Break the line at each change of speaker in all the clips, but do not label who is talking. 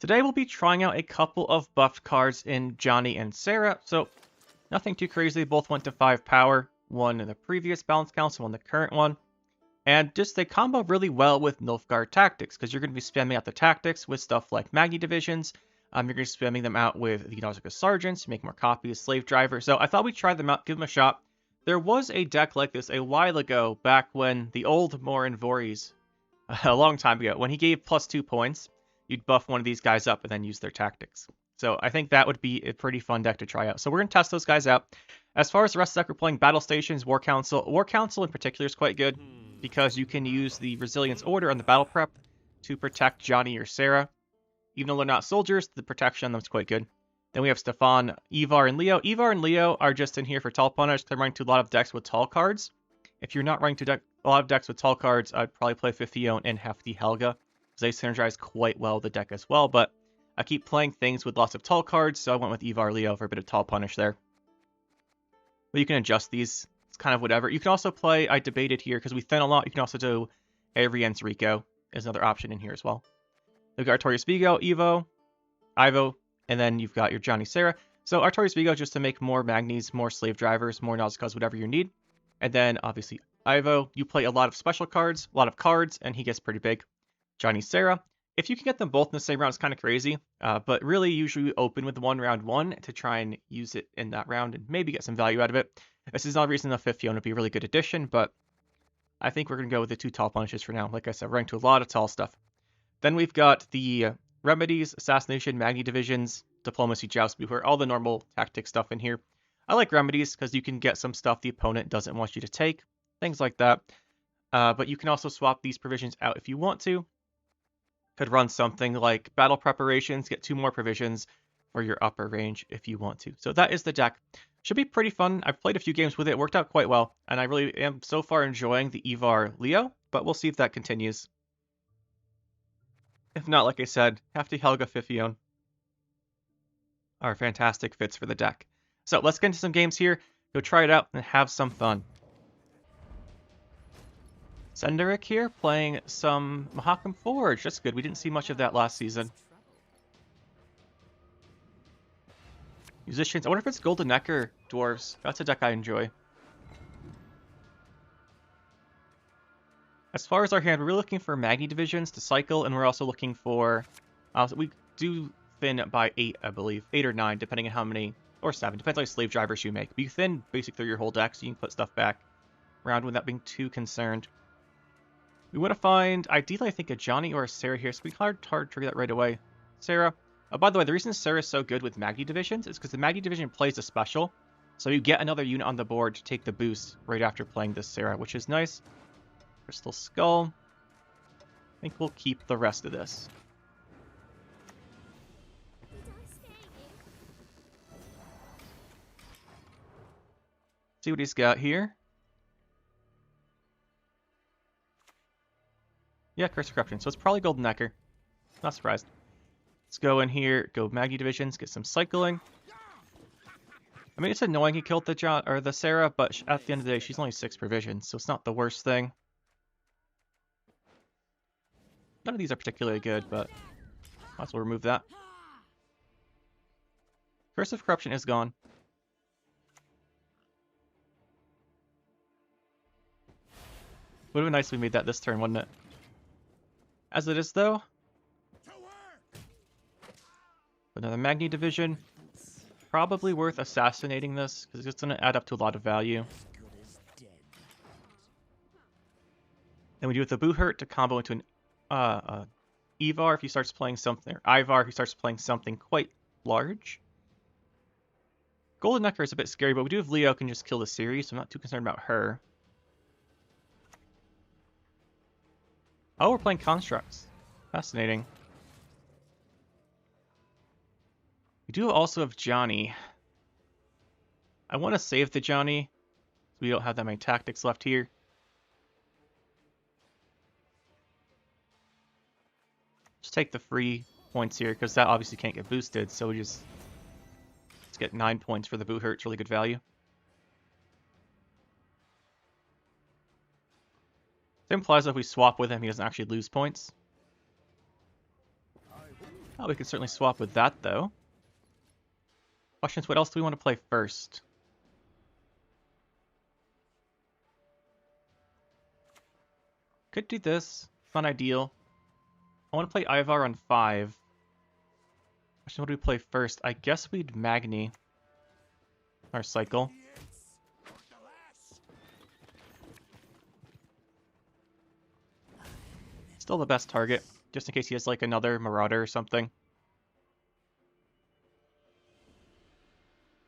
Today we'll be trying out a couple of buffed cards in Johnny and Sarah, so nothing too crazy. Both went to 5 power, one in the previous Balance Council, one the current one. And just they combo really well with Nilfgaard tactics, because you're going to be spamming out the tactics with stuff like Magni Divisions. You're going to be spamming them out with the Nausicaa Sergeants to make more copies, Slave Driver. So I thought we'd try them out, give them a shot. There was a deck like this a while ago, back when the old Morin Voorhees, a long time ago, when he gave +2 points, you'd buff one of these guys up and then use their tactics. So I think that would be a pretty fun deck to try out. So we're going to test those guys out. As far as the rest of the deck, we're playing Battle Stations, War Council. War Council in particular is quite good because you can use the Resilience Order on the Battle Prep to protect Johnny or Sarah. Even though they're not soldiers, the protection on them is quite good. Then we have Stefan, Ivar, and Leo. Ivar and Leo are just in here for Tall Punish. They're running to a lot of decks with tall cards. If you're not running to a lot of decks with tall cards, I'd probably play Fifione and Hefty Helga, because they synergize quite well with the deck as well. But I keep playing things with lots of tall cards, so I went with Ivar Leo for a bit of Tall Punish there. But you can adjust these. It's kind of whatever. You can also play, I debated here, because we thin a lot, you can also do Arien's Rico as another option in here as well. You've got Artorias Vigo, Ivo, and then you've got your Johnny Sarah. So Artorias Vigo just to make more Magnis, more Slave Drivers, more Nausicaa's, whatever you need. And then obviously Ivo, you play a lot of special cards, a lot of cards, and he gets pretty big. Johnny Sarah, if you can get them both in the same round, it's kind of crazy. But really, usually open with round one to try and use it in that round and maybe get some value out of it. This is not a reason the Fifione would be a really good addition, but I think we're going to go with the 2 Tall Punishes for now. Like I said, we're running to a lot of tall stuff. Then we've got the Remedies, Assassination, Magni Divisions, Diplomacy, Joust, Booher, all the normal tactic stuff in here. I like Remedies because you can get some stuff the opponent doesn't want you to take, things like that. But you can also swap these provisions out if you want to. Could run something like Battle Preparations, get 2 more provisions for your upper range if you want to. So that is the deck. Should be pretty fun. I've played a few games with it. It worked out quite well. And I really am so far enjoying the Ivar Leo, but we'll see if that continues. If not, like I said, Hefty Helga Fifione are fantastic fits for the deck. So let's get into some games here, go try it out, and have some fun. Senderic here, playing some Mahakam Forge. That's good. We didn't see much of that last season. Musicians. I wonder if it's Golden Necker Dwarves. That's a deck I enjoy. As far as our hand, we're really looking for Magni Divisions to cycle, and we're also looking for... we do thin by 8, I believe. 8 or 9, depending on how many... Or 7, depends on how many Slave Drivers you make. But you thin basically through your whole deck, so you can put stuff back around without being too concerned. We want to find, ideally, I think, a Johnny or a Sarah here. So we hard to trigger that right away. Sarah. By the way, the reason Sarah is so good with Magni Divisions is because the Magni Division plays a special. So you get another unit on the board to take the boost right after playing this Sarah, which is nice. Crystal Skull. I think we'll keep the rest of this. See what he's got here. Yeah, Curse of Corruption. So it's probably Golden Necker. Not surprised. Let's go in here, go Magni Divisions, get some cycling. I mean, it's annoying he killed the Sarah, but at the end of the day, she's only 6 provisions, so it's not the worst thing. None of these are particularly good, but might as well remove that. Curse of Corruption is gone. Would have been nice if we made that this turn, wouldn't it? As it is, though. Another Magni Division. Probably worth assassinating this, because it's going to add up to a lot of value. Then we do with the Boohurt to combo into an Ivar if he starts playing something, or Ivar if he starts playing something quite large. Golden Necker is a bit scary, but we do have Leo can just kill the series, so I'm not too concerned about her. Oh, we're playing Constructs. Fascinating. We do also have Johnny. I want to save the Johnny. We don't have that many tactics left here. Just take the free points here, because that obviously can't get boosted, so we just... Let's get 9 points for the Boohurt. It's really good value. It implies that if we swap with him, he doesn't actually lose points. Oh, we can certainly swap with that, though. Questions, what else do we want to play first? Could do this. It's not ideal. I want to play Ivar on 5. Question, what do we play first? I guess we'd Magni our cycle. Still the best target, just in case he has like another Marauder or something.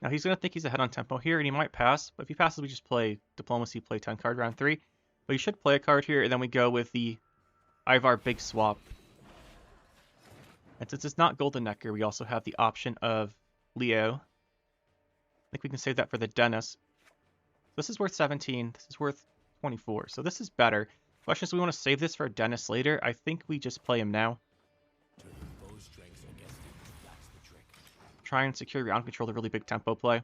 Now he's going to think he's ahead on tempo here, and he might pass, but if he passes, we just play Diplomacy, play 10 card round 3. But you should play a card here, and then we go with the Ivar big swap. And since it's not Golden Necker, we also have the option of Leo. I think we can save that for the Dennis. This is worth 17, this is worth 24, so this is better. Question is, do we want to save this for Dennis later? I think we just play him now. Try and secure ground control, the really big tempo play.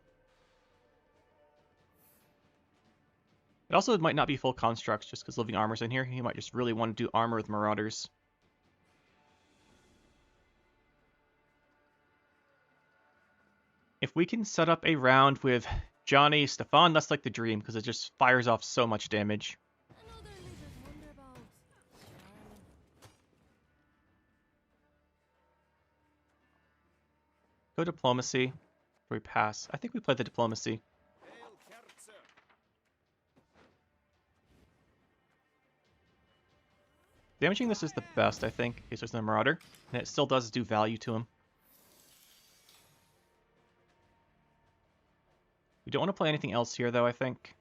It also might not be full constructs just because Living Armor's in here. He might just really want to do armor with Marauders. If we can set up a round with Johnny, Stefan, that's like the dream because it just fires off so much damage. Go Diplomacy. Or we pass. I think we play the Diplomacy. Damaging this is the best, I think, in case there's no Marauder. And it still does do value to him. We don't want to play anything else here, though, I think.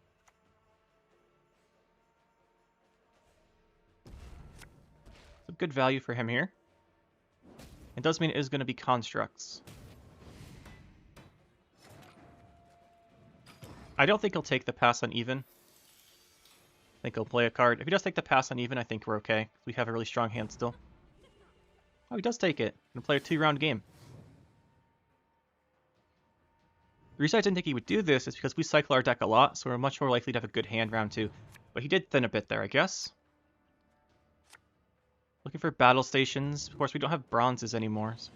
So good value for him here. It does mean it is going to be constructs. I don't think he'll take the pass on even. I think he'll play a card. If he does take the pass on even, I think we're okay. We have a really strong hand still. Oh, he does take it. And play a 2-round game. The reason I didn't think he would do this is because we cycle our deck a lot, so we're much more likely to have a good hand round 2. But he did thin a bit there, I guess. Looking for battle stations. Of course, we don't have bronzes anymore. So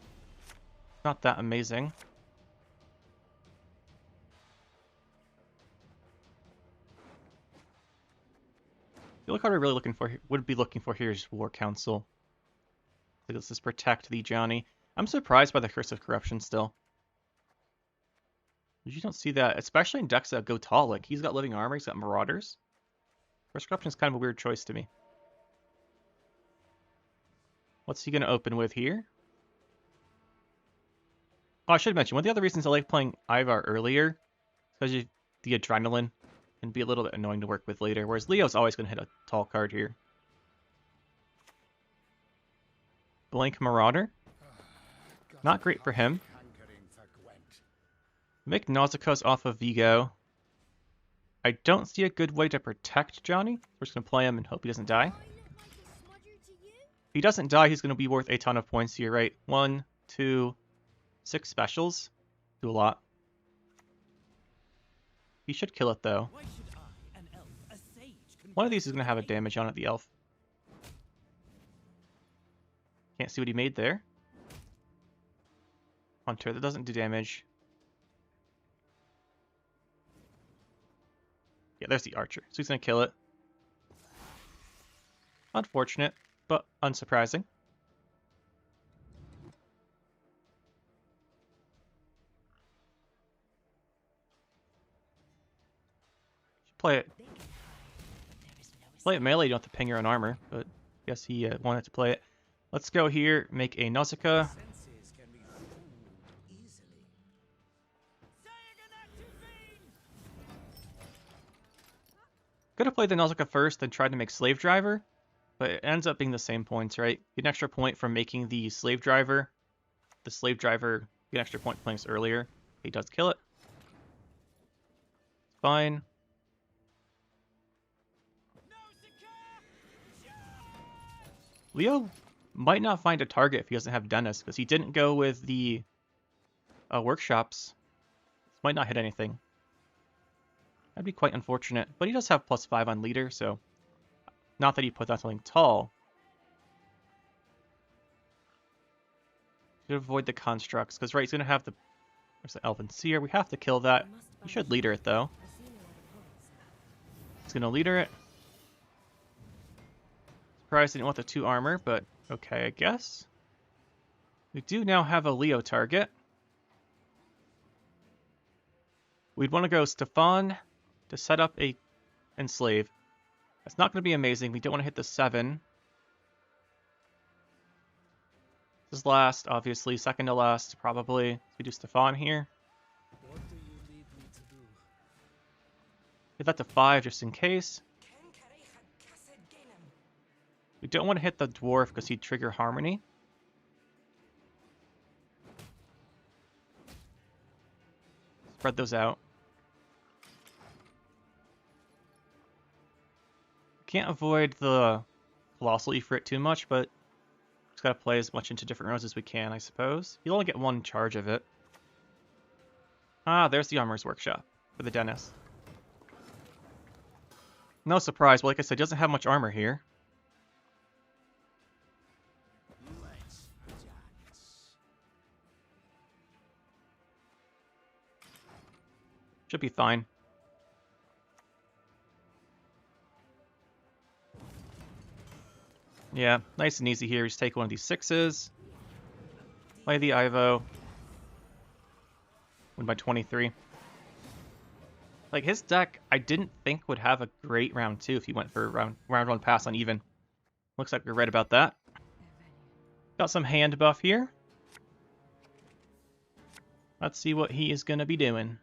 not that amazing. The only card we're really would be looking for here is War Council. So let's just protect the Johnny. I'm surprised by the Curse of Corruption still. You don't see that, especially in decks that go tall. Like, he's got Living Armor, he's got Marauders. Curse of Corruption is kind of a weird choice to me. What's he going to open with here? Oh, I should mention, one of the other reasons I like playing Ivar earlier is because the Adrenaline can be a little bit annoying to work with later, whereas Leo's always going to hit a tall card here. Blank Marauder. Not great for him. Make Nausicaa's off of Vigo. I don't see a good way to protect Johnny. We're just going to play him and hope he doesn't die. If he doesn't die, he's going to be worth a ton of points here, right? 1, 2, 6 specials. Do a lot. He should kill it, though. One of these is going to have a damage on it, the elf. Can't see what he made there. Hunter, that doesn't do damage. Yeah, there's the archer. So he's going to kill it. Unfortunate, but unsurprising. Play it. Play it melee, you don't have to ping your own armor, but I guess he wanted to play it. Let's go here, make a Nausicaa. Could have played the Nausicaa first, then tried to make Slave Driver, but it ends up being the same points, right? Get an extra point from making the Slave Driver. The Slave Driver, get an extra point playing this earlier. He does kill it. Fine. Leo might not find a target if he doesn't have Dennis, because he didn't go with the workshops. This might not hit anything. That'd be quite unfortunate. But he does have +5 on leader, so not that he put down something tall. To avoid the constructs, because right, he's gonna have the there's the Elven Seer. We have to kill that. He should leader it though. He's gonna leader it. Surprised he didn't want the 2 armor, but okay, I guess. We do now have a Leo target. We'd want to go Stefan to set up a Enslave. That's not going to be amazing. We don't want to hit the 7. This is last, obviously. Second to last, probably. We do Stefan here.
What do you need me to do?
Hit that to 5 just in case. We don't want to hit the Dwarf because he'd trigger Harmony. Spread those out. Can't avoid the Colossal Ifrit too much, but just gotta play as much into different rows as we can, I suppose. You'll only get 1 charge of it. Ah, there's the Armorer's Workshop for the Dennis. No surprise, well, like I said, he doesn't have much armor here. Should be fine. Yeah, nice and easy here. Just take one of these 6s. Play the Ivo. Win by 23. Like, his deck, I didn't think would have a great round 2 if he went for round 1 pass on even. Looks like we're right about that. Got some hand buff here. Let's see what he is going to be doing.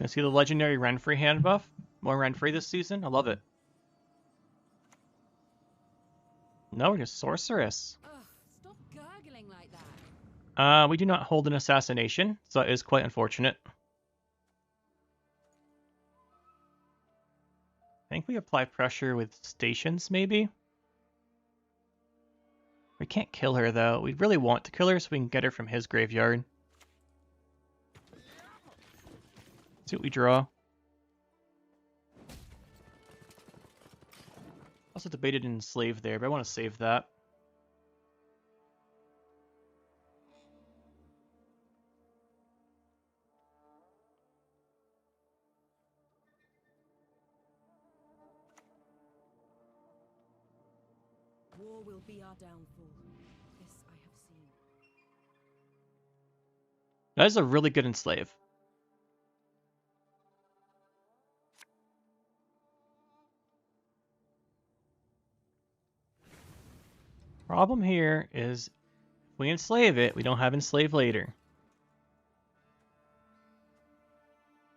You see the legendary Renfrey hand buff? More Renfrey this season? I love it. No, we're just Sorceress.
Ugh, stop gurgling like that.
We do not hold an assassination, so that is quite unfortunate. I think we apply pressure with stations, maybe? We can't kill her, though. We really want to kill her so we can get her from his graveyard. See what we draw. Also debated an Enslave there, but I want to save that.
War will be our downfall. This I have seen.
That is a really good Enslave. Problem here is, if we enslave it, we don't have enslave later.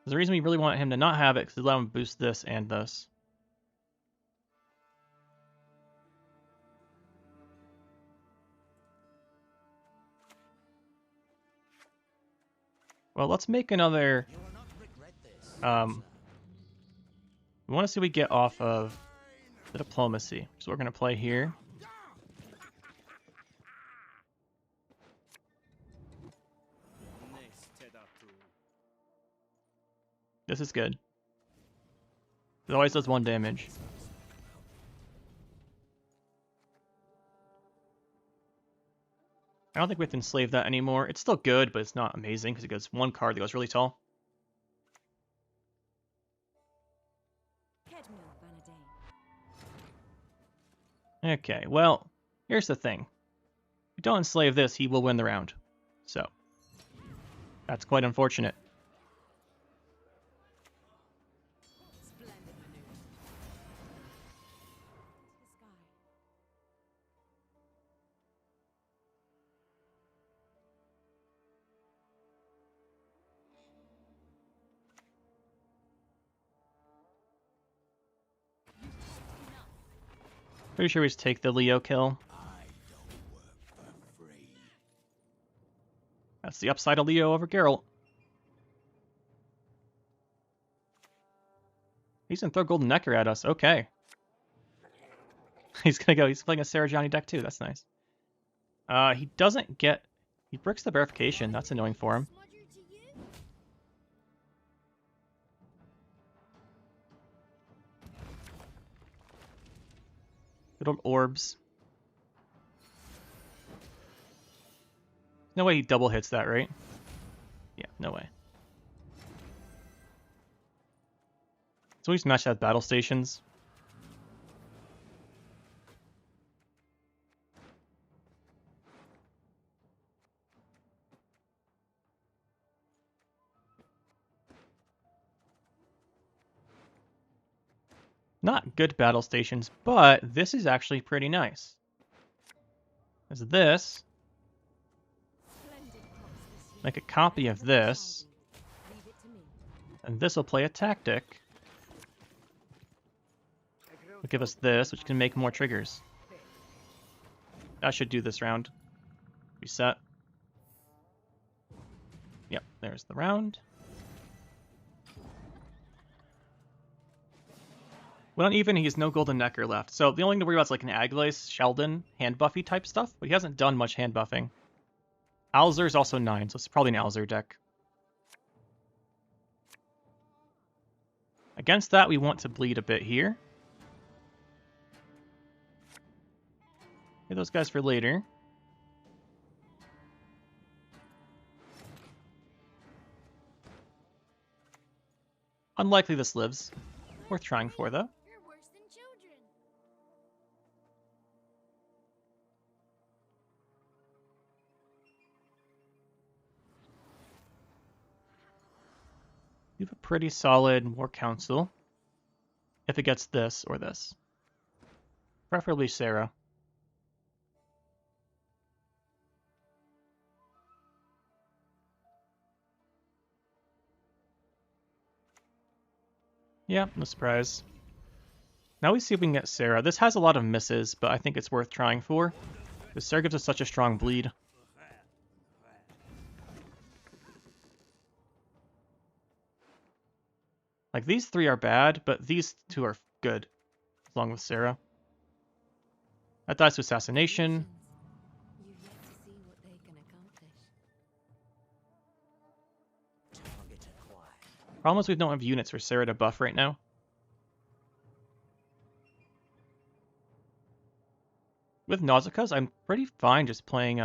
The reason we really want him to not have it is to allow him to boost this and this. Well, let's make another. We want to see what we get off of the diplomacy. So we're going to play here. This is good. It always does 1 damage. I don't think we have to enslave that anymore. It's still good, but it's not amazing because it goes 1 card that goes really tall. Okay, well, here's the thing. If we don't enslave this, he will win the round. So, that's quite unfortunate. Pretty sure we just take the Leo kill. That's the upside of Leo over Geralt. He's gonna throw Golden Necker at us. Okay. He's gonna go. He's playing a Sarah Johnny deck too. That's nice. He doesn't get... He bricks the verification. That's annoying for him. Good old orbs. No way he double hits that, right? Yeah, no way. So we just match that battle stations. Not good battle stations, but this is actually pretty nice. As this, make a copy of this, and this will play a tactic. It'll give us this, which can make more triggers. That should do this round. Reset. Yep, there's the round. When uneven, he has no Golden Necker left. So the only thing to worry about is like an Aglace, Sheldon, hand buffy type stuff, but he hasn't done much hand buffing. Alzer is also 9, so it's probably an Alzer deck. Against that, we want to bleed a bit here. Get those guys for later. Unlikely this lives. Worth trying for, though. You have a pretty solid War Council. If it gets this or this. Preferably Sarah. Yeah, no surprise. Now we see if we can get Sarah. This has a lot of misses, but I think it's worth trying for. Because Sarah gives us such a strong bleed. Like, these three are bad, but these two are good. Along with Sarah. That dies to Assassination.
You've yet to see what they can accomplish.
Problem is we don't have units for Sarah to buff right now. With Nausicaa's, I'm pretty fine just playing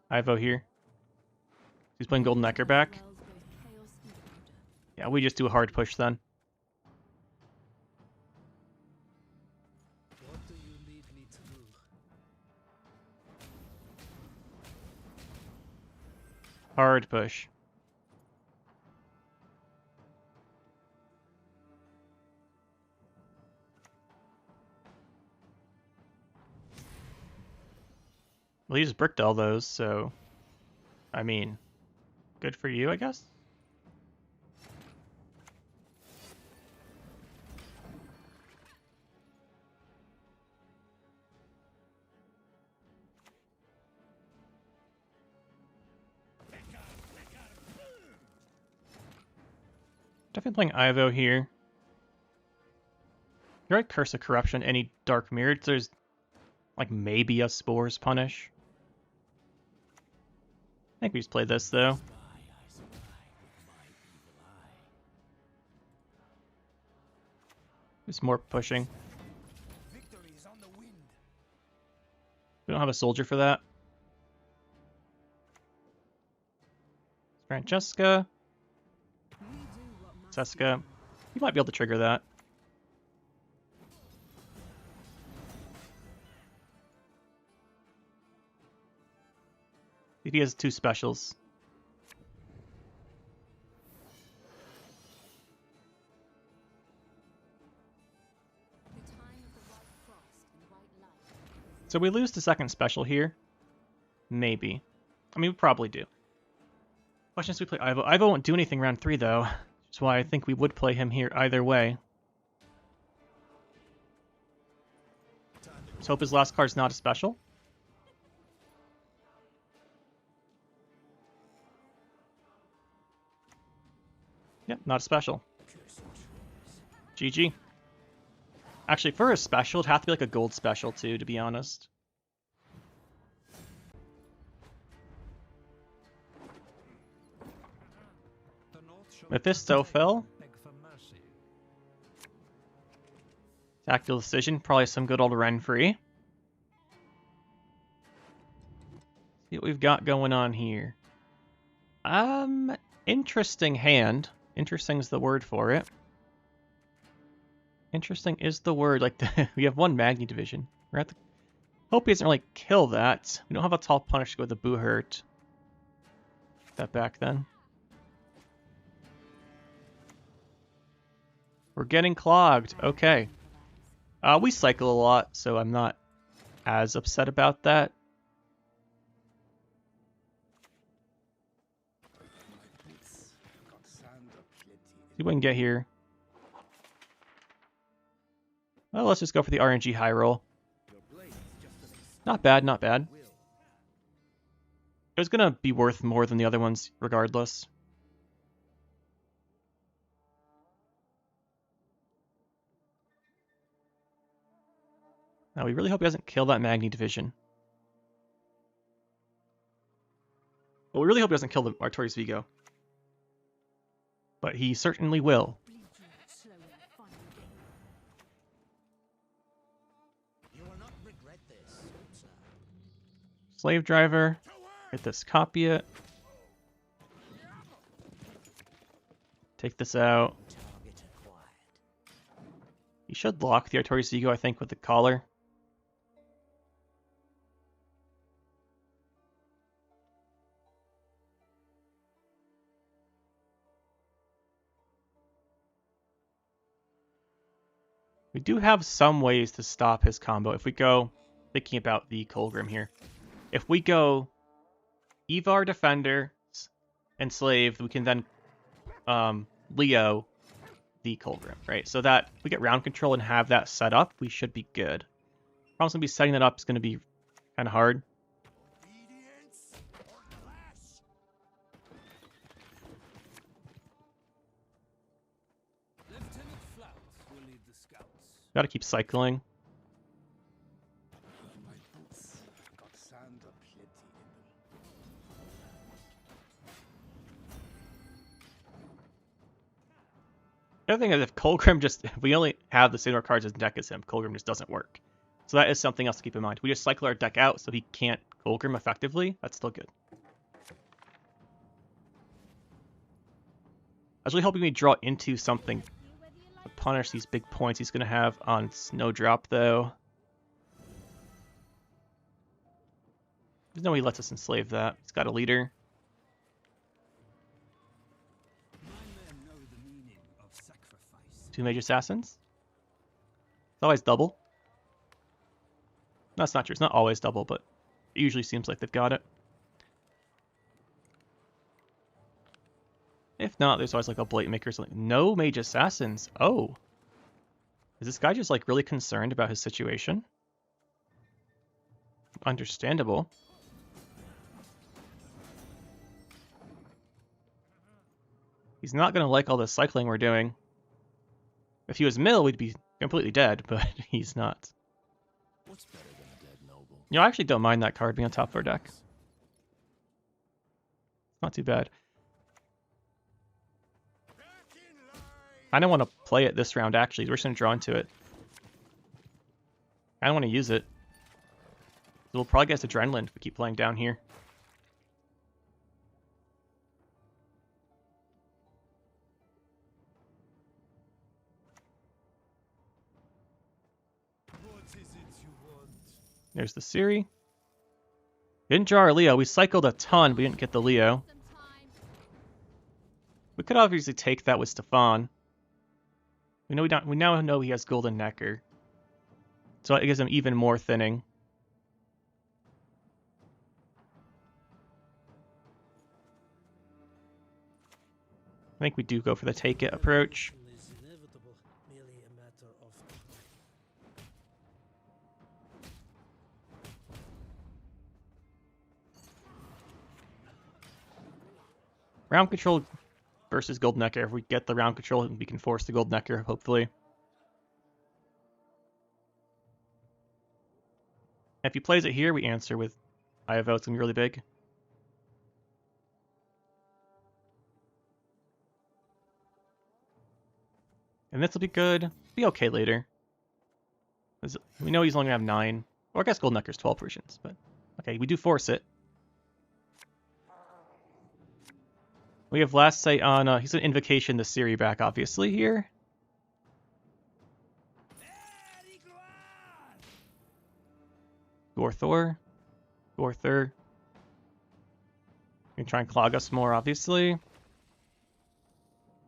Ivo here. He's playing Golden Necker back. Yeah, we just do a hard push then.
What do you need me to do?
Hard push. Well, he just bricked all those, so... I mean... Good for you, I guess? Definitely playing Ivo here. You're right, Curse of Corruption, any Dark Mirror. There's like maybe a Spores Punish. I think we just play this though. Just more pushing. We don't have a soldier for that. Francesca. Francesca. You might be able to trigger that. He has 2 specials. So we lose the second special here. Maybe. I mean, we probably do. Question is, we play Ivo. Ivo won't do anything round 3, though. That's why I think we would play him here either way. Let's hope his last card's not a special. Yep, not a special. GG. Actually, for a special, it'd have to be like a gold special too, to be honest. Mephistophel. Tactical decision, probably some good old Renfree. See what we've got going on here. Interesting hand. Interesting is the word for it. Interesting is the word. Like, we have one Magni division. We're at the... Hope he doesn't really kill that. We don't have a tall punish to go with the Boo Hurt. Put that back then. We're getting clogged. Okay. We cycle a lot, so I'm not as upset about that. See what we can get here. Well, let's just go for the RNG high roll. Not bad, not bad. It was going to be worth more than the other ones, regardless. Now, we really hope he doesn't kill that Magni division. Well, we really hope he doesn't kill the Artorias Vigo. But he certainly will. Slave driver. Get this, copy it. Take this out. He should lock the Artorias Vigo, I think, with the collar. We do have some ways to stop his combo. If we go, thinking about the Kolgrim here. If we go Ivar Defender, Enslave, we can then Leo the Kolgrim, right? So that we get round control and have that set up, we should be good. Problem's gonna be setting that up is gonna be kind of hard. Gotta keep cycling. The other thing is if Kolgrim just, if we only have the same cards as deck as him, Kolgrim just doesn't work. So that is something else to keep in mind. We just cycle our deck out so he can't Kolgrim effectively. That's still good. I was really hoping we draw into something to punish these big points he's going to have on Snowdrop, though. There's no way he lets us enslave that. He's got a leader. Two Mage Assassins. It's always double. That's not true. It's not always double, but it usually seems like they've got it. If not, there's always like a Blade Maker or something. No Mage Assassins. Oh. Is this guy just like really concerned about his situation? Understandable. He's not going to like all this cycling we're doing. If he was Mill, we'd be completely dead, but he's not.
What's better than a dead noble?
You know, I actually don't mind that card being on top of our deck. Not too bad. I don't want to play it this round, actually. We're just going to draw into it. I don't want to use it. We'll probably get us Adrenaline if we keep playing down here. There's the Ciri. Didn't draw our Leo. We cycled a ton. We didn't get the Leo. We could obviously take that with Stefan. We now know he has Golden Necker. So it gives him even more thinning. I think we do go for the take it approach. Round control versus Gold Necker. If we get the round control, we can force the Gold Necker, hopefully. If he plays it here, we answer with IVO. It's going to be really big. And this will be good. Be okay later. We know he's only going to have 9. Or I guess Gold Necker's 12 versions. But okay, we do force it. We have Last Sight on... he's an Invocation the Ciri back, obviously, here. Gorthor. Gorthur. We can try and clog us more, obviously.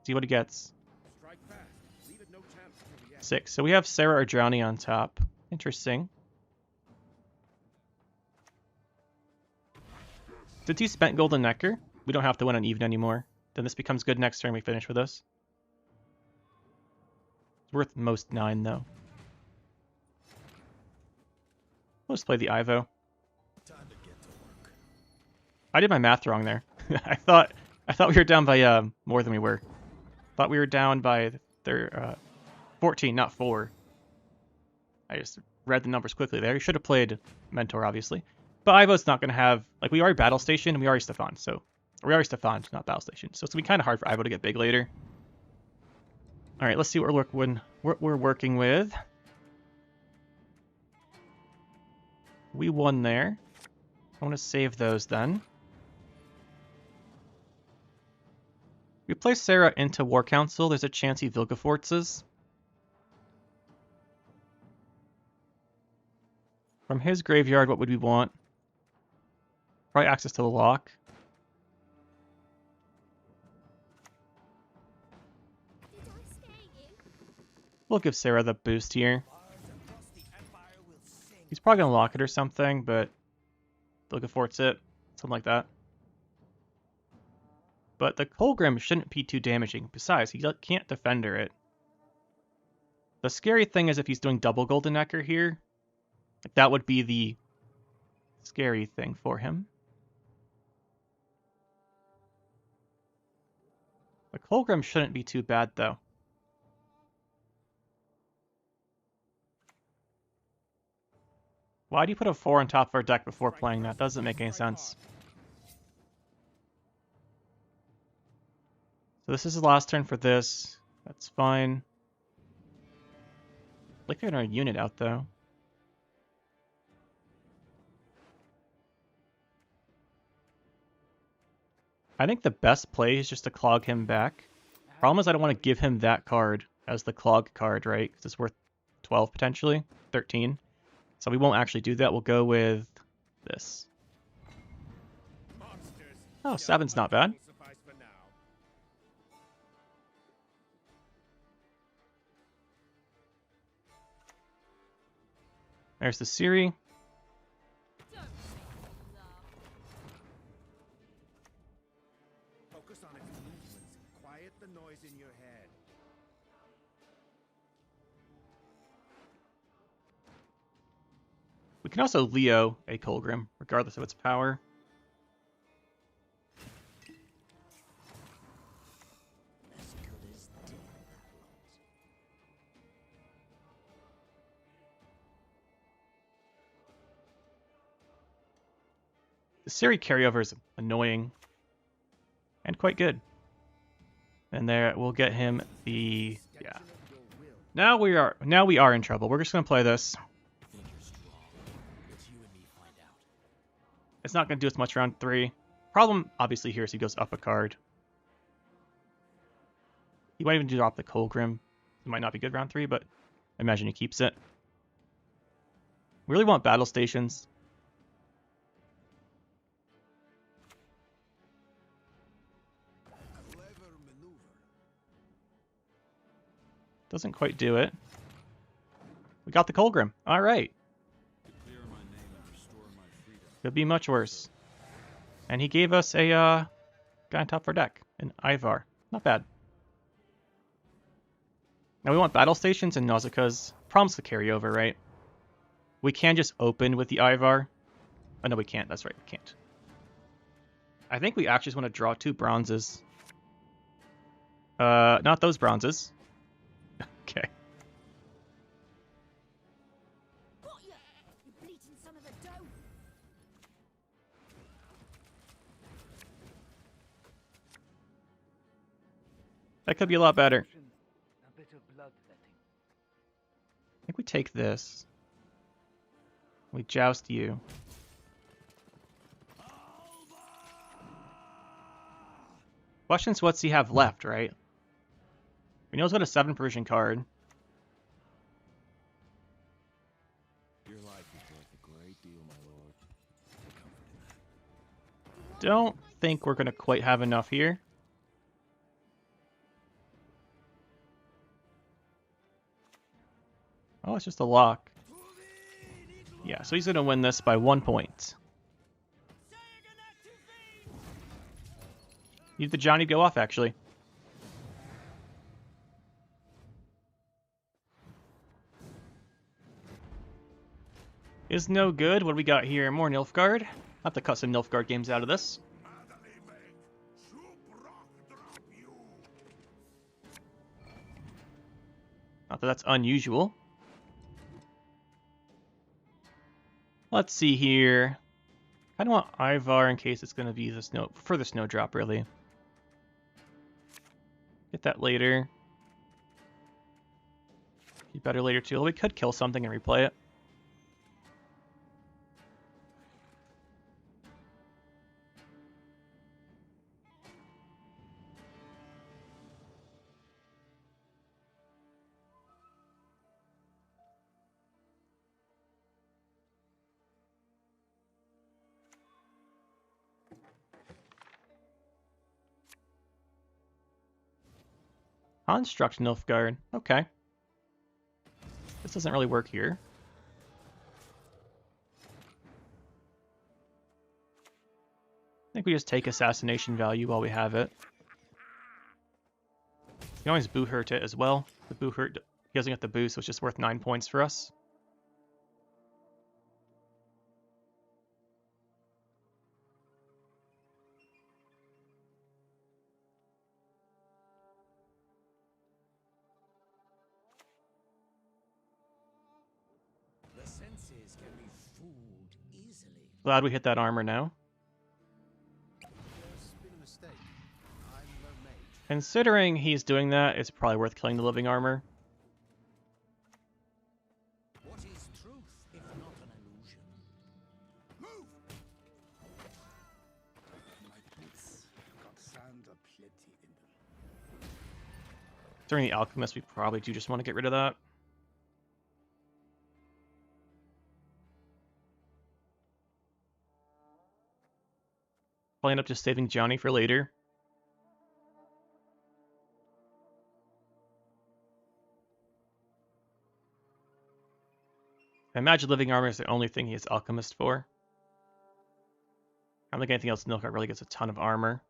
See what he gets. 6. So we have Sarah or Drowny on top. Interesting. Since he spent Golden Necker, we don't have to win on even anymore. Then this becomes good next turn we finish with this. It's worth most 9, though. Let's play the Ivo. I did my math wrong there. I thought we were down by more than we were. Thought we were down by 14, not 4. I just read the numbers quickly there. You should have played Mentor, obviously. But Ivo's not going to have... Like, we already Battle Station and we already Stefan, so... Or we already Stefan, not Battle Station. So it's going to be kind of hard for Ivo to get big later. Alright, let's see what we're working with. We won there. I want to save those then. We place Sarah into War Council. There's a chance he Vilgefortzes. From his graveyard, what would we want? Probably access to the lock. We'll give Sarah the boost here. He's probably going to lock it or something, but Vilgefortz it. Something like that. But the Kolgrim shouldn't be too damaging. Besides, he can't Defender it. The scary thing is if he's doing double Golden Necker here, that would be the scary thing for him. The Kolgrim shouldn't be too bad, though. Why do you put a 4 on top of our deck before playing that? Doesn't make any sense. So this is the last turn for this. That's fine. Like they're in a unit out, though. I think the best play is just to clog him back. Problem is I don't want to give him that card as the clog card, right? Because it's worth 12 potentially, 13. So we won't actually do that. We'll go with this. Oh, 7's not bad. There's the Ciri.
Focus on its movements. Quiet the noise in your head.
We can also Leo a Kolgrim, regardless of its power. The Ciri carryover is annoying and quite good. And there we'll get him the Now we are in trouble. We're just gonna play this. It's not gonna do as much round 3. Problem obviously here is he goes up a card. He might even drop the Kolgrim. It might not be good round 3, but I imagine he keeps it. We really want battle stations. Doesn't quite do it. We got the Kolgrim. All right. Could be much worse. And he gave us a guy on top of our deck, an Ivar. Not bad. Now we want battle stations and Nausicaa's. Problem's the carryover, right? We can just open with the Ivar. Oh no, we can't. That's right, we can't. I think we actually just want to draw 2 bronzes. Not those bronzes. Okay.
Got ya, you bleating son of a doe.
That could be a lot better.
A bit of bloodletting.
I think we take this. We joust you. Question's what's he have left, right? We know he's got a 7 Persian card.
Your life is worth a great deal, my lord. Take comfort in that.
Don't think we're going to quite have enough here. Oh, it's just a lock. Yeah, so he's going to win this by 1 point. Need the Johnny go off, actually. Is no good. What do we got here? More Nilfgaard. I'll have to cut some Nilfgaard games out of this. Not that that's unusual. Let's see here. I don't want Ivar in case it's going to be the snow for the snowdrop, really. Get that later. Be better later too. We could kill something and replay it. Construct Nilfgaard. Okay. This doesn't really work here. I think we just take assassination value while we have it. You can always boo hurt it as well. The boo hurt, he doesn't get the boost, so it's just worth 9 points for us.
The senses can be fooled easily.
Glad we hit that armor now.
There's been a mistake. I'm no mage.
Considering he's doing that, it's probably worth killing the living armor.
What is truth if not an illusion? Move! My boots got sand aplenty in them.
During the Alchemists, we probably do just want to get rid of that. Probably end up just saving Johnny for later. I imagine living armor is the only thing he has Alchemist for. I don't think anything else in Nilfgaard really gets a ton of armor.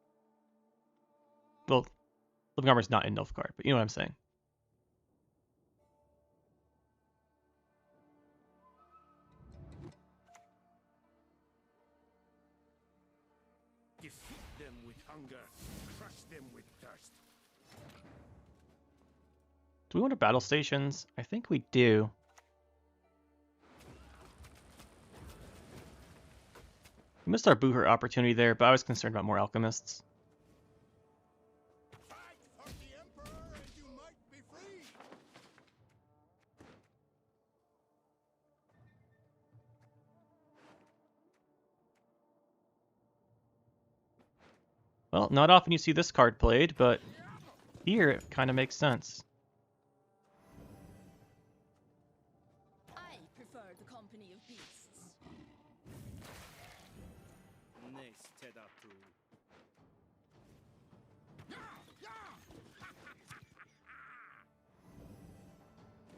Well, living armor is not in Nilfgaard, but you know what I'm saying.
Defeat them with hunger, crush them with thirst.
Do we want to battle stations? I think we do. We missed our Booher opportunity there, but I was concerned about more Alchemists.
Fight for the Emperor and you might be free.
Well, not often you see this card played, but here it kind of makes sense.
I prefer the company of beasts.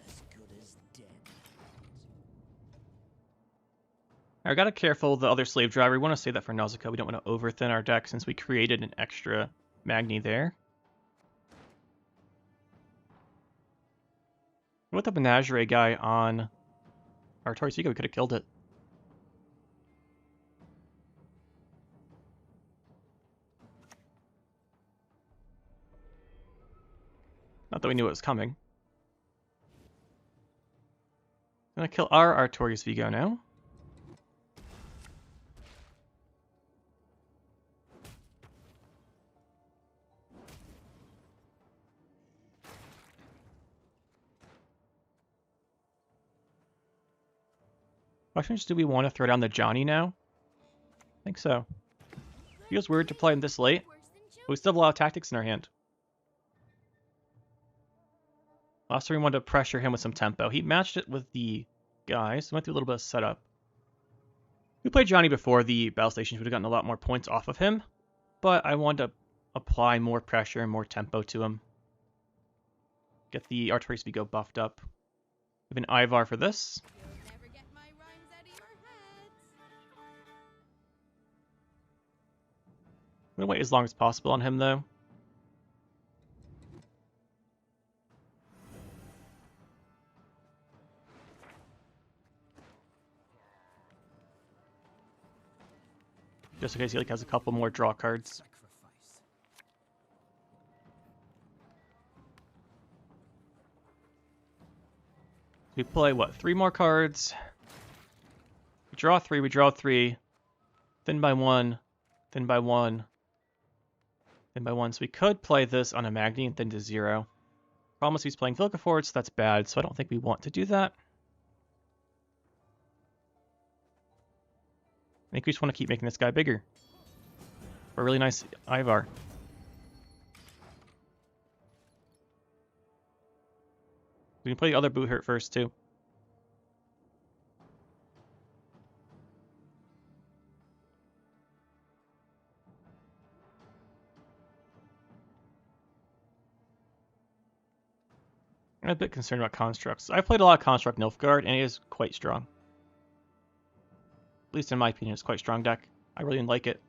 As good as dead.
I gotta careful the other slave driver. We want to save that for Nausicaa. We don't want to overthin our deck since we created an extra Magni there. With the Menagerie guy on our Torisica, we could have killed it. Not that we knew it was coming. Gonna kill our Artorias Vigo now. Question is, do we want to throw down the Johnny now? I think so. Feels weird to play him this late, but we still have a lot of tactics in our hand. Last time we wanted to pressure him with some tempo. He matched it with the guys. Went through a little bit of setup. If we played Johnny before the battle stations, we would have gotten a lot more points off of him. But I wanted to apply more pressure and more tempo to him. Get the Artorias Vigo buffed up. We have an Ivar for this. I'm gonna wait as long as possible on him, though. Just in case he has a couple more draw cards. We play, what, 3 more cards? We draw 3, thin by 1, thin by 1, thin by 1. So we could play this on a Magni and thin to 0. Problem is he's playing Vilgefortz, so that's bad, so I don't think we want to do that. I think we just want to keep making this guy bigger. For a really nice Ivar. We can play the other boot hurt first, too. I'm a bit concerned about constructs. I've played a lot of Construct Nilfgaard, and it is quite strong. At least in my opinion, it's quite a strong deck. I really like it.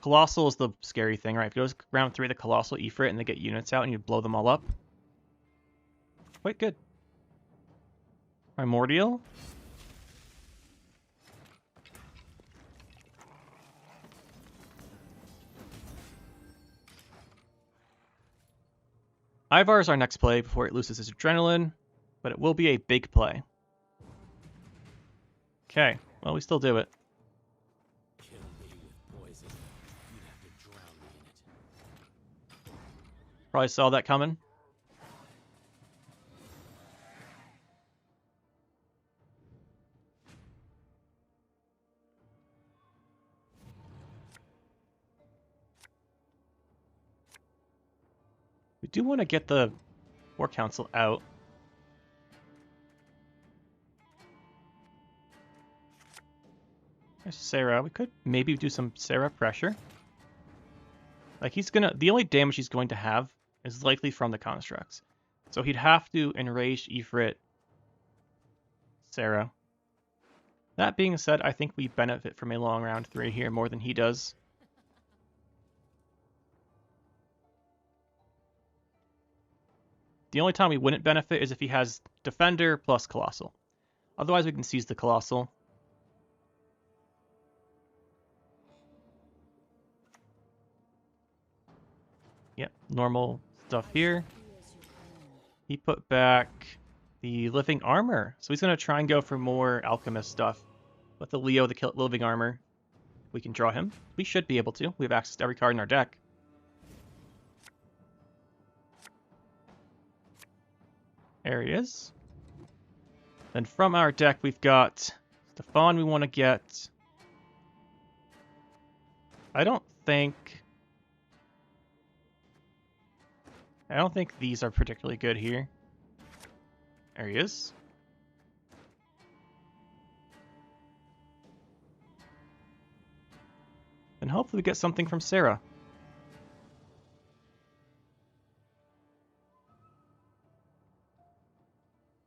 Colossal is the scary thing, right? If it goes round 3 the Colossal Ifrit and they get units out and you blow them all up. Quite good. Primordial. Ivar is our next play before it loses its adrenaline, but it will be a big play. Okay, well, we still do it.
Kill me with poison. You'd have to drown me in it.
Probably saw that coming. We do want to get the War Council out. There's Sarah. We could maybe do some Sarah pressure. Like the only damage he's going to have is likely from the constructs. So he'd have to enrage Ifrit Sarah. That being said, I think we benefit from a long round 3 here more than he does. The only time we wouldn't benefit is if he has Defender plus Colossal. Otherwise, we can seize the Colossal. Yep, normal stuff here. He put back the Living Armor. So he's going to try and go for more Alchemist stuff. With the Leo, the Living Armor, we can draw him. We should be able to. We have access to every card in our deck. There he is. Then from our deck, we've got Stefan we want to get. I don't think these are particularly good here. There he is. And hopefully we get something from Sarah.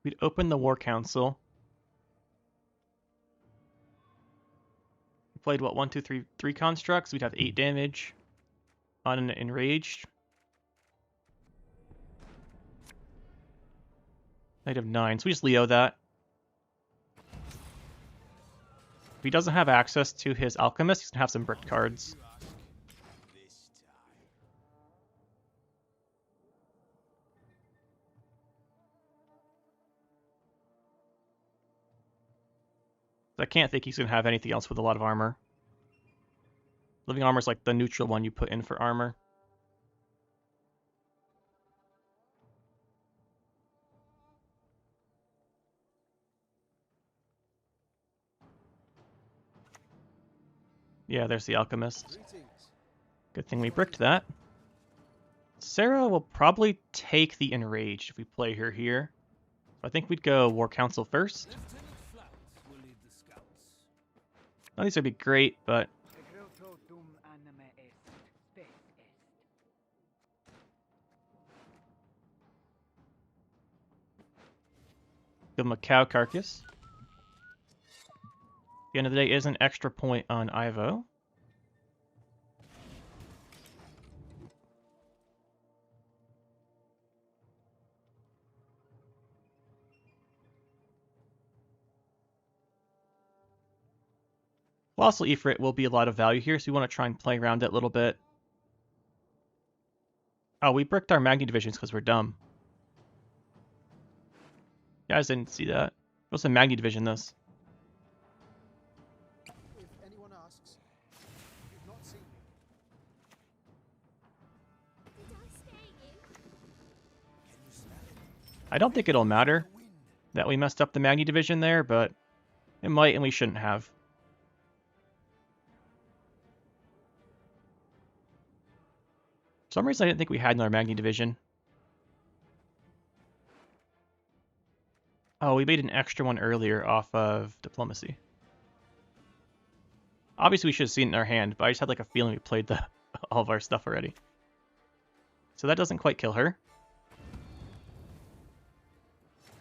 We'd open the War Council. We played, what, 1, 2, 3, 3 constructs. We'd have 8 damage on an enraged. I'd have 9, so we just Leo that. If he doesn't have access to his Alchemist, he's going to have some brick cards. I can't think he's going to have anything else with a lot of armor. Living armor is like the neutral one you put in for armor. Yeah, there's the Alchemist. Good thing we bricked that. Sarah will probably take the Enraged if we play her here. I think we'd go War Council first. Now, these would be great, but give him a cow carcass. At the end of the day is an extra point on Ivo. Colossal Ifrit will be a lot of value here, so we want to try and play around it a little bit. Oh, we bricked our Magni divisions because we're dumb. You guys didn't see that. What's a Magni division this?
If anyone asks, you've not seen me.
Did I stay in?
I don't think it'll matter that we messed up the Magni division there, but it might and we shouldn't have. For some reason I didn't think we had another Magni division. Oh, we made an extra one earlier off of Diplomacy. Obviously we should have seen it in our hand, but I just had like a feeling we played all of our stuff already. So that doesn't quite kill her.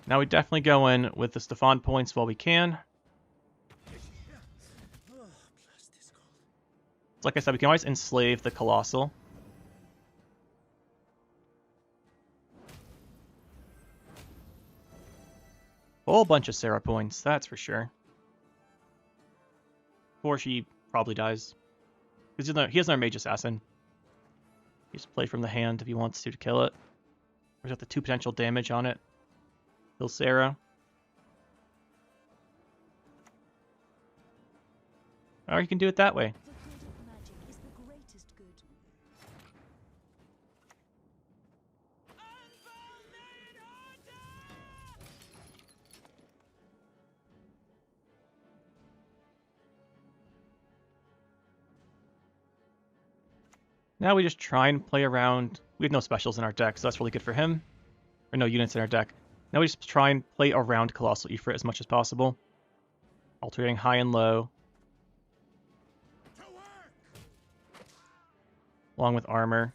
Now we definitely go in with the Stefan points while we can. Like I said, we can always enslave the Colossal. Whole bunch of Sarah points, that's for sure. Before she probably dies. Because he has another Mage Assassin. He just play from the hand if he wants to kill it. He's got the 2 potential damage on it. Kill Sarah. Or you can do it that way.
The good of magic is the greatest good.
Now we just try and play around. We have no specials in our deck, so that's really good for him. Or no units in our deck. Now we just try and play around Colossal Ifrit as much as possible. Alternating high and low. Along with armor.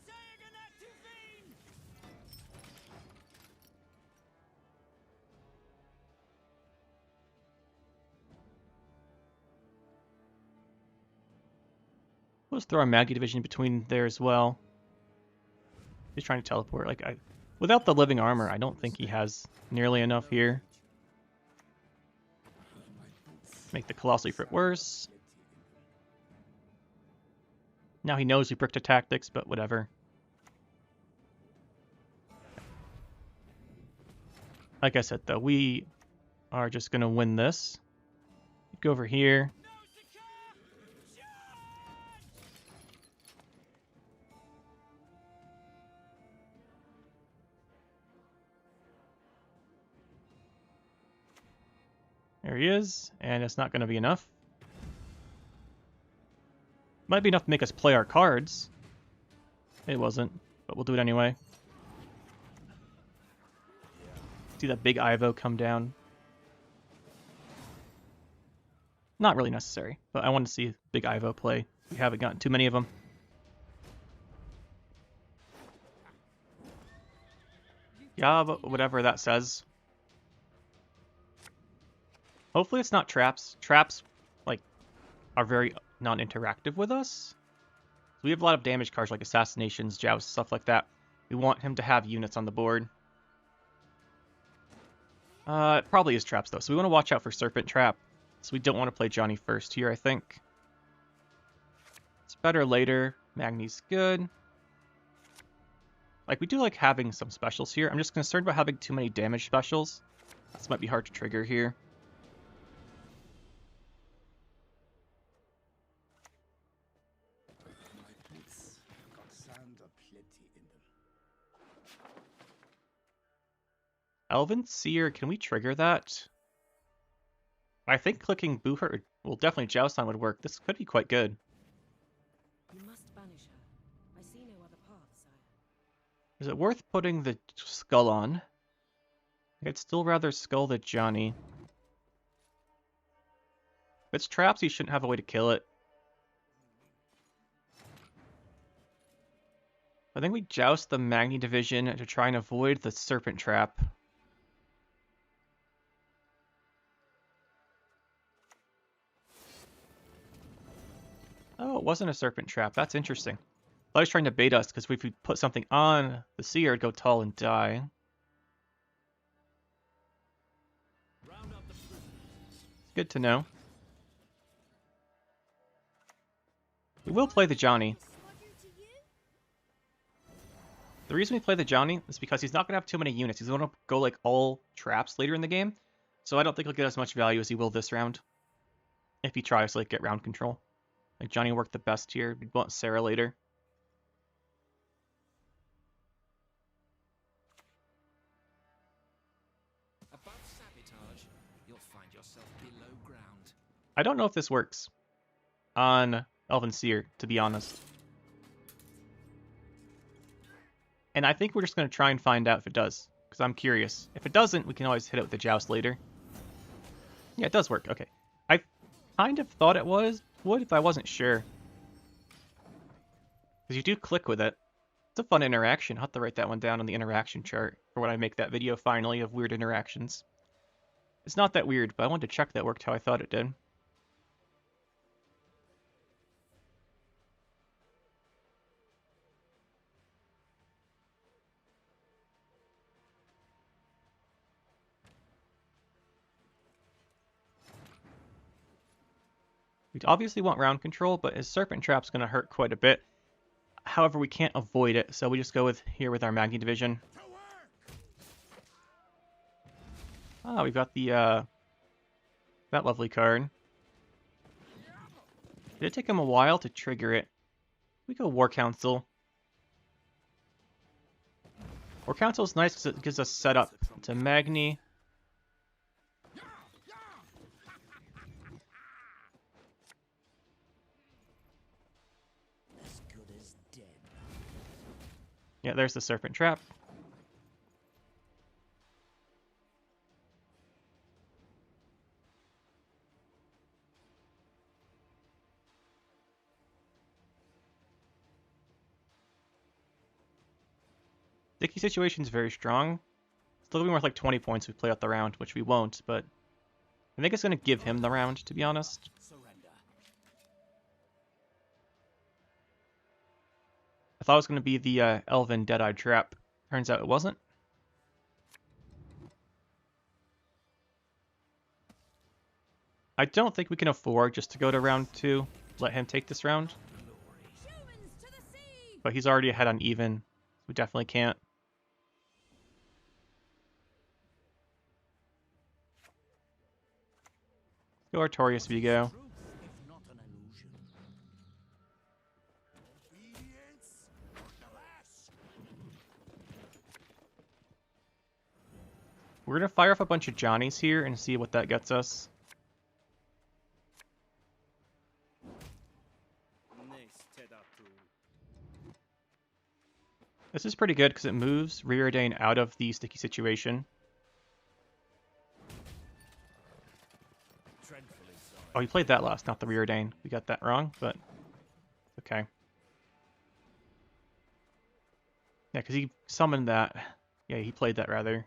Let's throw our Maggie division between there as well. He's trying to teleport. Without the living armor, I don't think he has nearly enough here. Make the Colossal Ifrit worse. Now he knows we bricked a tactics, but whatever. Like I said, though, we are just going to win this. Go over here. There he is, and it's not going to be enough. Might be enough to make us play our cards. It wasn't, but we'll do it anyway. See that big Ivo come down. Not really necessary, but I want to see big Ivo play. We haven't gotten too many of them. Yeah, but whatever that says. Hopefully it's not traps. Traps, are very non-interactive with us. So we have a lot of damage cards like Assassinations, Joust, stuff like that. We want him to have units on the board. It probably is traps, though, so we want to watch out for Serpent Trap. So we don't want to play Johnny first here, I think. It's better later. Magni's good. We do like having some specials here. I'm just concerned about having too many damage specials. This might be hard to trigger here. Elven Seer, can we trigger that? I think clicking Booher, well, definitely Joust on would work. This could be quite good.
You must banish her. I see no other path, sire.
Is it worth putting the skull on? I'd still rather skull the Johnny. If it's traps, you shouldn't have a way to kill it. I think we joust the Magni division to try and avoid the serpent trap. Oh, it wasn't a serpent trap. That's interesting. I thought he was trying to bait us, because if we put something on the seer, it'd go tall and die. It's good to know. We will play the Johnny. The reason we play the Johnny is because he's not going to have too many units. He's going to go like all traps later in the game. So I don't think he'll get as much value as he will this round. If he tries to like get round control. Like Johnny worked the best here. We'd want Sarah later.
Above sabotage, you'll find yourself below ground.
I don't know if this works on Elven Seer, to be honest. And I think we're just going to try and find out if it does, because I'm curious. If it doesn't, we can always hit it with the Joust later. Yeah, it does work. Okay. I kind of thought it would if I wasn't sure. Because you do click with it. It's a fun interaction. I'll have to write that one down on the interaction chart for when I make that video finally of weird interactions. It's not that weird, but I wanted to check that it worked how I thought it did. We obviously want round control, but his Serpent Trap's going to hurt quite a bit. However, we can't avoid it, so we just go with here with our Magni division. Ah, we've got the that lovely card. Did it take him a while to trigger it? We go War Council. War Council is nice because it gives us setup to Magni. Yeah, there's the Serpent Trap. Sticky Situation's very strong. Still gonna be worth like 20 points if we play out the round, which we won't, but I think it's gonna give him the round, to be honest. I thought it was gonna be the Elven Deadeye Trap. Turns out it wasn't. I don't think we can afford just to go to round 2. Let him take this round. But he's already ahead on even. We definitely can't. Go Artorias Vigo. We're gonna fire off a bunch of Johnnies here and see what that gets us. This is pretty good because it moves Reardane out of the sticky situation. Oh, he played that last, not the Reardane. We got that wrong, but okay. Yeah, because he summoned that. Yeah, he played that rather.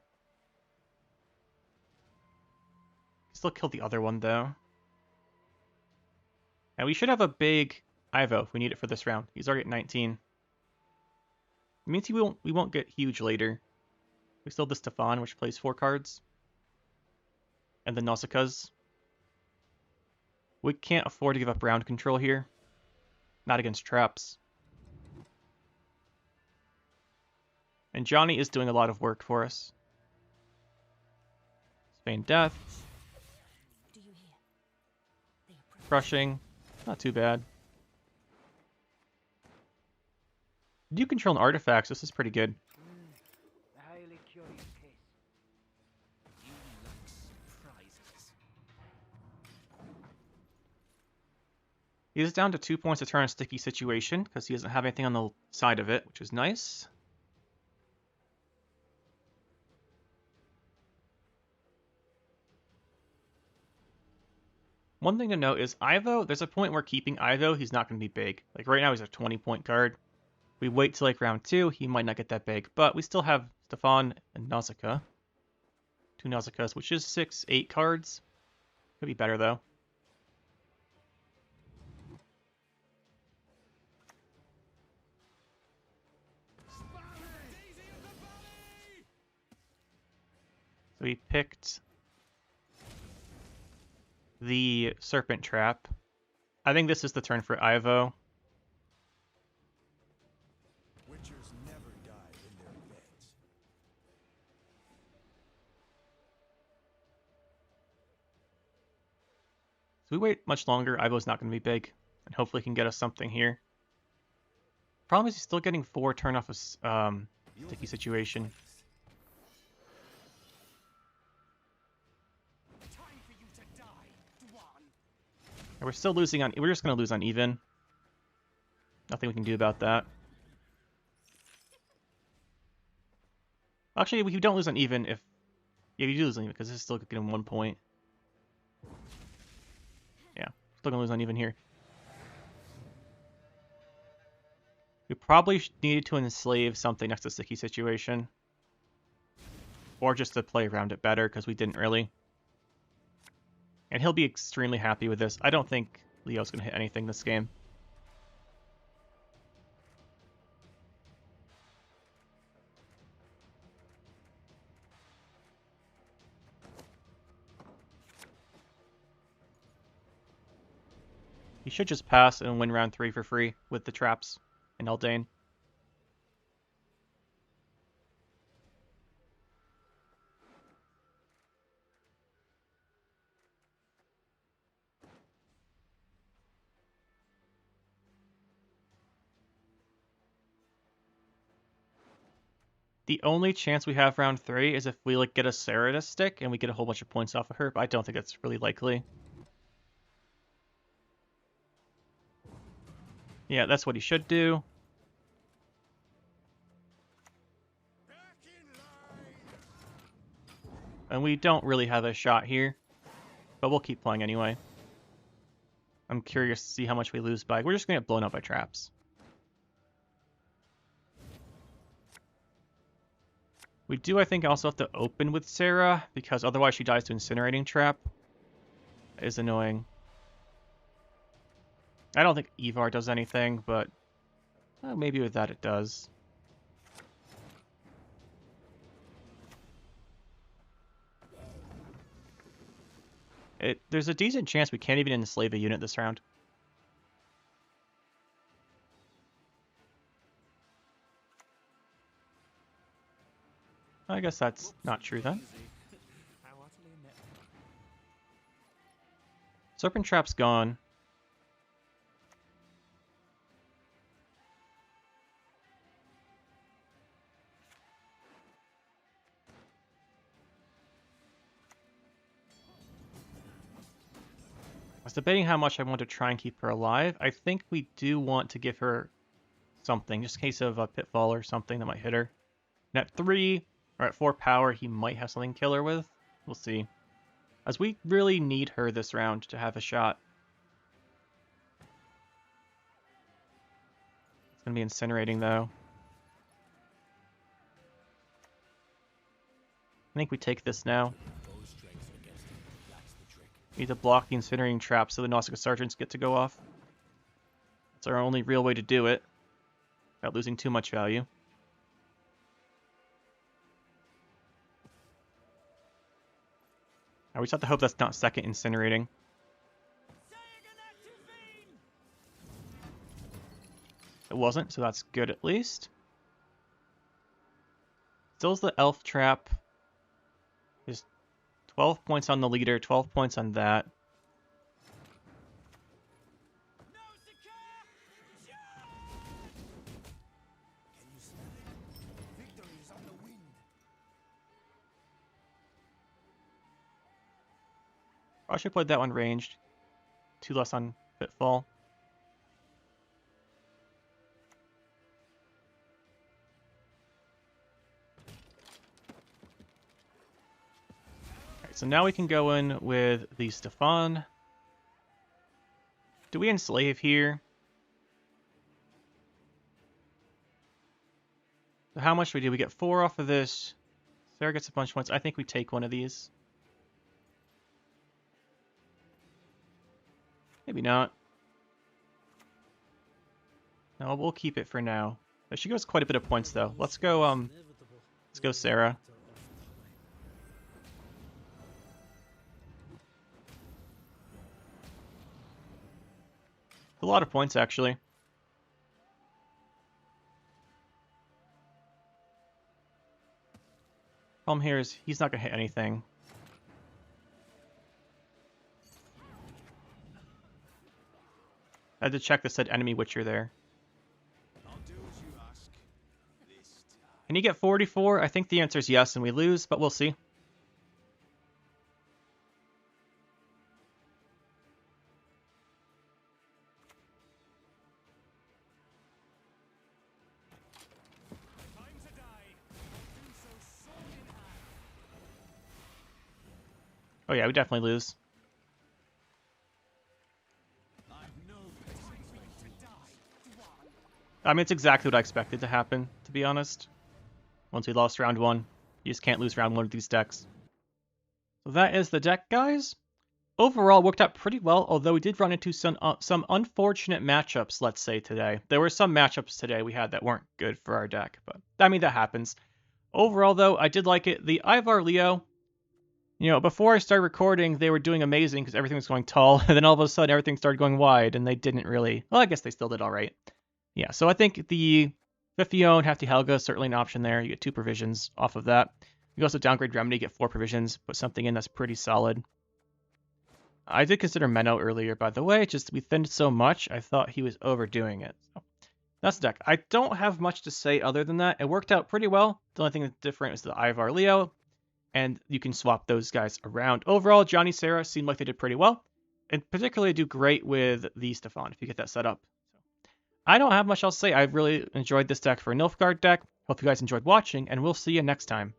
Still killed the other one though. And we should have a big Ivo if we need it for this round. He's already at 19. It means we won't get huge later. We still have the Stefan, which plays 4 cards. And the Nausicaas. We can't afford to give up round control here. Not against traps. And Johnny is doing a lot of work for us. Feign Death. Crushing. Not too bad. Do control artifacts. This is pretty good.
A highly curious case.
You like surprises.
He's down to 2 points to turn on sticky situation because he doesn't have anything on the side of it, which is nice. One thing to note is Ivo, there's a point where keeping Ivo, he's not going to be big. Like right now he's a 20-point card. We wait till like round 2, he might not get that big. But we still have Stefan and Nausicaa. 2 Nausicaas, which is 6, 8 cards. Could be better though. So we picked the Serpent Trap. I think this is the turn for Ivo.
Witchers never die in their beds.
So we wait much longer. Ivo's not going to be big. And hopefully he can get us something here. Problem is he's still getting 4 turn off of sticky situation.
Time for you to die, Dwan.
And we're still losing on... We're just going to lose on even. Nothing we can do about that. Actually, we don't lose on even if... Yeah, we do lose on even because this is still getting 1 point. Yeah, still going to lose on even here. We probably needed to enslave something next to sticky situation. Or just to play around it better, because we didn't really. And he'll be extremely happy with this. I don't think Leo's going to hit anything this game. He should just pass and win round 3 for free with the traps and Eldane. The only chance we have round 3 is if we like get a Sarah to stick and we get a whole bunch of points off of her, but I don't think that's really likely. Yeah, that's what he should do. And we don't really have a shot here, but we'll keep playing anyway. I'm curious to see how much we lose by. We're just going to get blown up by traps. We do, I think, also have to open with Sarah, because otherwise she dies to Incinerating Trap. That is annoying. I don't think Ivar does anything, but maybe with that it does. There's a decent chance we can't even enslave a unit this round. I guess that's not true then. Serpent Trap's gone. I was debating how much I want to try and keep her alive. I think we do want to give her something, just in case of a pitfall or something that might hit her. And at 3, or at 4 power, he might have something to kill her with. We'll see. As we really need her this round to have a shot. It's going to be incinerating, though. I think we take this now. Need to block the incinerating trap so the Nausicaa Sergeants get to go off. It's our only real way to do it, without losing too much value. I just have to hope that's not second incinerating. It wasn't, so that's good at least. Still's the elf trap. There's 12 points on the leader, 12 points on that. Probably should have played that one ranged. 2 less on Pitfall. Alright, so now we can go in with the Stefan. Do we enslave here? So how much do we do? We get 4 off of this. Sarah gets a bunch of points. I think we take one of these. Maybe not. No, we'll keep it for now. She goes quite a bit of points though. Let's go Sarah. A lot of points actually. Problem here is he's not gonna hit anything. I had to check that said enemy Witcher there.
I'll do as you ask. This time.
Can you get 44? I think the answer is yes, and we lose, but we'll see.
Time to die. Do so sword in hand.
Oh yeah, we definitely lose.
I've no patience to die.
I mean, it's exactly what I expected to happen, to be honest. Once we lost round 1, you just can't lose round 1 of these decks. So that is the deck, guys. Overall, worked out pretty well, although we did run into some unfortunate matchups, let's say, today. There were some matchups today we had that weren't good for our deck, but I mean, that happens. Overall, though, I did like it. The Ivar Leo, you know, before I started recording, they were doing amazing because everything was going tall, and then all of a sudden everything started going wide, and they didn't really... Well, I guess they still did all right. Yeah, so I think the Fifion, Hefty Helga is certainly an option there. You get 2 provisions off of that. You also downgrade Remedy, get 4 provisions, put something in that's pretty solid. I did consider Menno earlier, by the way, just we thinned so much, I thought he was overdoing it. So that's the deck. I don't have much to say other than that. It worked out pretty well. The only thing that's different is the Ivar Leo, and you can swap those guys around. Overall, Johnny Sarah seemed like they did pretty well, and particularly do great with the Stefan if you get that set up. I don't have much else to say. I really enjoyed this deck for a Nilfgaard deck. Hope you guys enjoyed watching, and we'll see you next time.